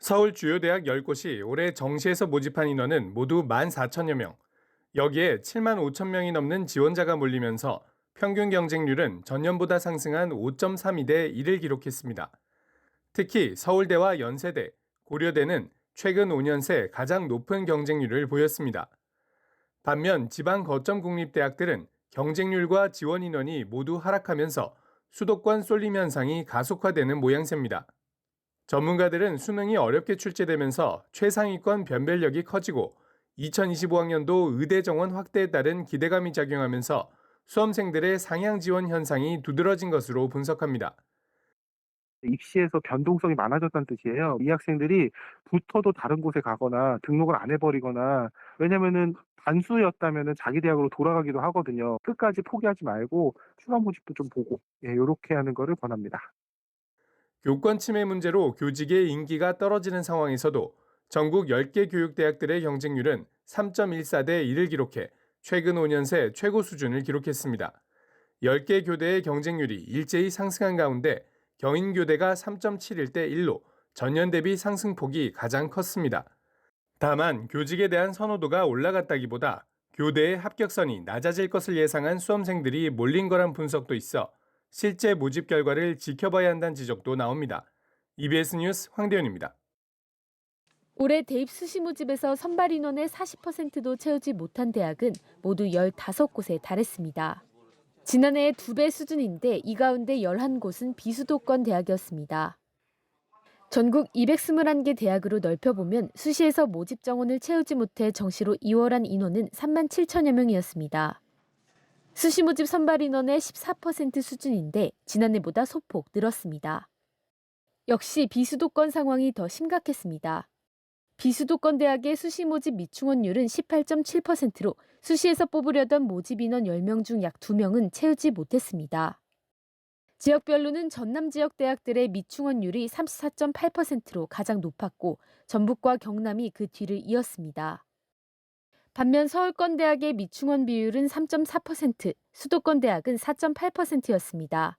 서울 주요 대학 10곳이 올해 정시에서 모집한 인원은 모두 14,000여 명. 여기에 7만 5천 명이 넘는 지원자가 몰리면서 평균 경쟁률은 전년보다 상승한 5.32대 1을 기록했습니다. 특히 서울대와 연세대, 고려대는 최근 5년 새 가장 높은 경쟁률을 보였습니다. 반면 지방 거점 국립대학들은 경쟁률과 지원 인원이 모두 하락하면서 수도권 쏠림 현상이 가속화되는 모양새입니다. 전문가들은 수능이 어렵게 출제되면서 최상위권 변별력이 커지고 2025학년도 의대 정원 확대에 따른 기대감이 작용하면서 수험생들의 상향 지원 현상이 두드러진 것으로 분석합니다. 입시에서 변동성이 많아졌다는 뜻이에요. 이 학생들이 붙어도 다른 곳에 가거나 등록을 안 해버리거나, 왜냐면은 단수였다면은 자기 대학으로 돌아가기도 하거든요. 끝까지 포기하지 말고 추가 모집도 좀 보고, 요렇게 하는 거를 권합니다. 교권 침해 문제로 교직의 인기가 떨어지는 상황에서도 전국 10개 교육대학들의 경쟁률은 3.14대 1을 기록해 최근 5년 새 최고 수준을 기록했습니다. 10개 교대의 경쟁률이 일제히 상승한 가운데 경인교대가 3.71대 1로 전년 대비 상승폭이 가장 컸습니다. 다만 교직에 대한 선호도가 올라갔다기보다 교대의 합격선이 낮아질 것을 예상한 수험생들이 몰린 거란 분석도 있어 실제 모집 결과를 지켜봐야 한다는 지적도 나옵니다. EBS 뉴스 황대현입니다. 올해 대입 수시 모집에서 선발 인원의 40%도 채우지 못한 대학은 모두 15곳에 달했습니다. 지난해의 2배 수준인데 이 가운데 11곳은 비수도권 대학이었습니다. 전국 221개 대학으로 넓혀보면 수시에서 모집 정원을 채우지 못해 정시로 이월한 인원은 3만 7천여 명이었습니다. 수시 모집 선발 인원의 14% 수준인데 지난해보다 소폭 늘었습니다. 역시 비수도권 상황이 더 심각했습니다. 비수도권 대학의 수시 모집 미충원율은 18.7%로 수시에서 뽑으려던 모집 인원 10명 중 약 2명은 채우지 못했습니다. 지역별로는 전남 지역 대학들의 미충원율이 34.8%로 가장 높았고 전북과 경남이 그 뒤를 이었습니다. 반면 서울권 대학의 미충원 비율은 3.4%, 수도권 대학은 4.8%였습니다.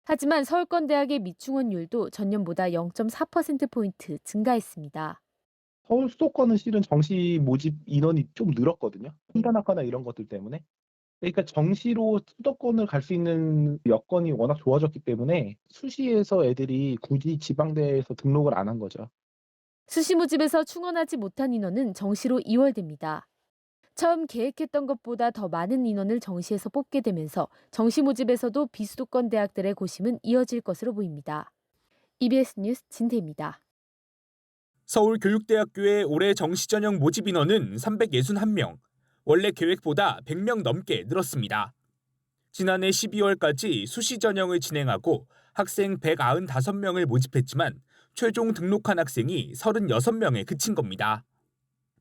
하지만 서울권 대학의 미충원율도 전년보다 0.4%포인트 증가했습니다. 서울 수도권은 실은 정시 모집 인원이 좀 늘었거든요. 횡단학과나 이런 것들 때문에. 그러니까 정시로 수도권을 갈 수 있는 여건이 워낙 좋아졌기 때문에 수시에서 애들이 굳이 지방대에서 등록을 안 한 거죠. 수시 모집에서 충원하지 못한 인원은 정시로 이월됩니다. 처음 계획했던 것보다 더 많은 인원을 정시에서 뽑게 되면서 정시 모집에서도 비수도권 대학들의 고심은 이어질 것으로 보입니다. EBS 뉴스 진태입니다. 서울교육대학교의 올해 정시 전형 모집 인원은 361명, 원래 계획보다 100명 넘게 늘었습니다. 지난해 12월까지 수시 전형을 진행하고 학생 195명을 모집했지만 최종 등록한 학생이 36명에 그친 겁니다.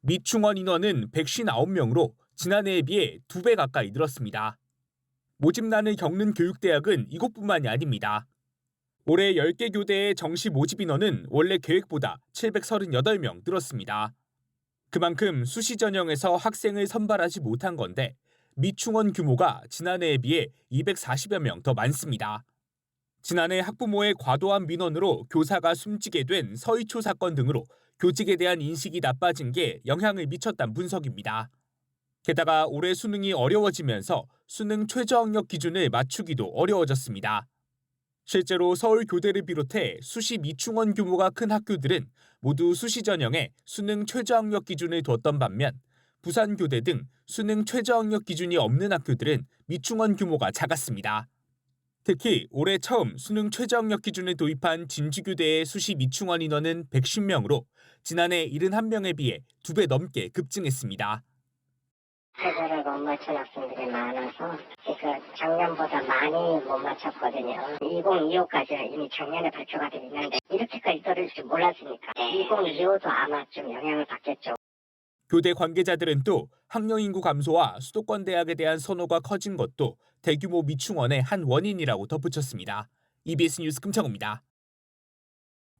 미충원 인원은 159명으로 지난해에 비해 2배 가까이 늘었습니다. 모집난을 겪는 교육대학은 이곳뿐만이 아닙니다. 올해 10개 교대의 정시 모집 인원은 원래 계획보다 738명 늘었습니다. 그만큼 수시 전형에서 학생을 선발하지 못한 건데 미충원 규모가 지난해에 비해 240여 명 더 많습니다. 지난해 학부모의 과도한 민원으로 교사가 숨지게 된 서희초 사건 등으로 교직에 대한 인식이 나빠진 게 영향을 미쳤다는 분석입니다. 게다가 올해 수능이 어려워지면서 수능 최저학력 기준을 맞추기도 어려워졌습니다. 실제로 서울교대를 비롯해 수시 미충원 규모가 큰 학교들은 모두 수시 전형에 수능 최저학력 기준을 뒀던 반면 부산교대 등 수능 최저학력 기준이 없는 학교들은 미충원 규모가 작았습니다. 특히 올해 처음 수능 최저학력 기준을 도입한 진주교대의 수시 미충원 인원은 110명으로 지난해 71명에 비해 2배 넘게 급증했습니다. 최저를 못 맞춘 학생들이 많아서 작년보다 많이 못 맞췄거든요. 2025까지는 이미 작년에 발표가 돼 있는데 이렇게까지 떨어질 줄 몰랐으니까 2025도 아마 좀 영향을 받겠죠. 교대 관계자들은 또 학령 인구 감소와 수도권 대학에 대한 선호가 커진 것도 대규모 미충원의 한 원인이라고 덧붙였습니다. EBS 뉴스 금창호입니다.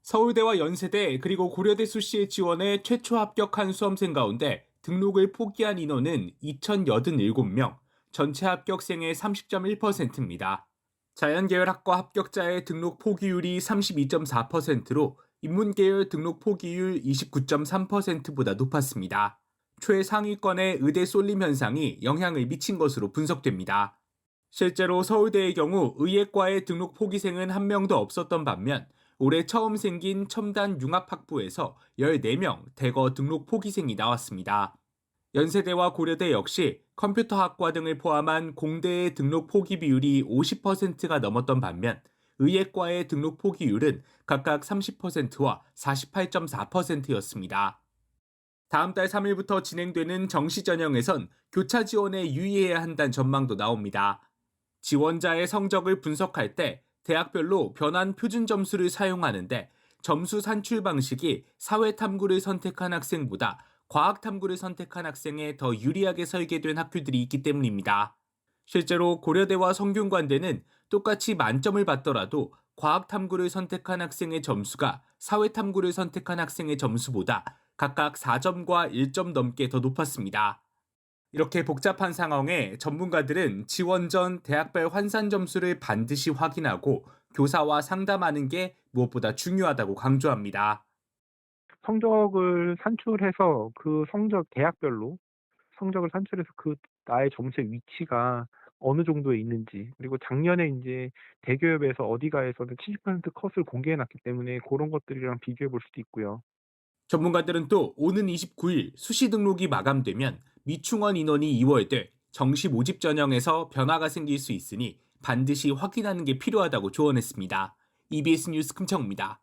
서울대와 연세대 그리고 고려대 수시에 지원해 최초 합격한 수험생 가운데 등록을 포기한 인원은 2,087명, 전체 합격생의 30.1%입니다. 자연계열학과 합격자의 등록 포기율이 32.4%로 인문계열 등록 포기율 29.3%보다 높았습니다. 최상위권의 의대 쏠림 현상이 영향을 미친 것으로 분석됩니다. 실제로 서울대의 경우 의예과의 등록 포기생은 한 명도 없었던 반면 올해 처음 생긴 첨단 융합학부에서 14명 대거 등록 포기생이 나왔습니다. 연세대와 고려대 역시 컴퓨터학과 등을 포함한 공대의 등록 포기 비율이 50%가 넘었던 반면 의예과의 등록 포기율은 각각 30%와 48.4%였습니다. 다음 달 3일부터 진행되는 정시 전형에선 교차 지원에 유의해야 한다는 전망도 나옵니다. 지원자의 성적을 분석할 때 대학별로 변환 표준 점수를 사용하는데 점수 산출 방식이 사회 탐구를 선택한 학생보다 과학 탐구를 선택한 학생에 더 유리하게 설계된 학교들이 있기 때문입니다. 실제로 고려대와 성균관대는 똑같이 만점을 받더라도 과학 탐구를 선택한 학생의 점수가 사회 탐구를 선택한 학생의 점수보다 각각 4점과 1점 넘게 더 높았습니다. 이렇게 복잡한 상황에 전문가들은 지원 전 대학별 환산 점수를 반드시 확인하고 교사와 상담하는 게 무엇보다 중요하다고 강조합니다. 성적을 산출해서 그 성적 대학별로 성적을 산출해서 그 나의 점수의 위치가 어느 정도에 있는지, 그리고 작년에 이제 대기업에서 어디가에서는 70% 컷을 공개해 놨기 때문에 그런 것들이랑 비교해 볼 수도 있고요. 전문가들은 또 오는 29일 수시 등록이 마감되면 미충원 인원이 2월돼 정시 모집 전형에서 변화가 생길 수 있으니 반드시 확인하는 게 필요하다고 조언했습니다. EBS 뉴스 금창우입니다.